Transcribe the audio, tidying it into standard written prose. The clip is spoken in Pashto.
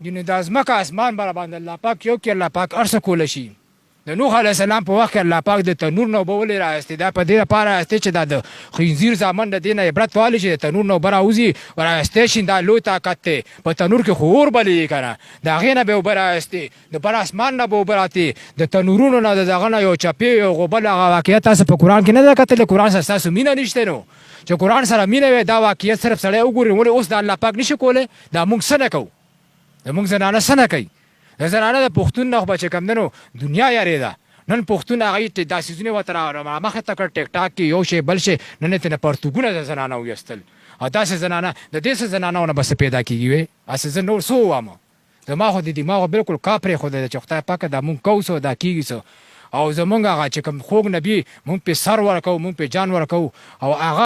یعنې دا ځمکه اسمان به راباندې الله پاک یو کړي الله پاک هر څه کولی شي د نوح علیه السلام په وخت کې الله پاک د تنور نه اوبه ولې راایستې دا په دې لپاره راایستې چې دا د خنزیر زامن د دې نه عبرت واخلي چې د تنور نه اوبه راوځي راایستی شي دا لوی طاقت دی په تنور کې خو اور بلېږي که نه د هغې نه به اوبه راایستې د بر اسمان نه به اوبه راتې د تنورونو نه د دغه نه یو چپې یو غوبل هغه واقعیت تاسو په قرآن کې نه ده کتلی قرآن سره ستاسو مینه نشته نو چې قرآن سره مینه وي دا واقعیت صرف سړی وګوري ولې اوس د الله پاک نشي کولی دا موږ څه نه کوو د موږ زنانه څه نه کوي د زنانه د پښتون نه خو به چې کوم دی نو دنیا یارېده نن پښتون هغه دا څیزونه ورته مخې ته کړ ټیک ټاک کې یو شی بل شی نن یې ترنه پرتوګونه د زنانه ویستل او داسې زنانه د دې څه زنانو نه به څه پیدا کېږي وی هسې زه نور څه ووامه زما خو د دماغ بالکل کا پرېښودی ده چې خدای پاکه دا مونږ کوو څه دا کېږي څه او زمونږ هغه چې کوم خوږ نبي مونږ پې سر ورکوو مونږ پې جان ورکوو او هغه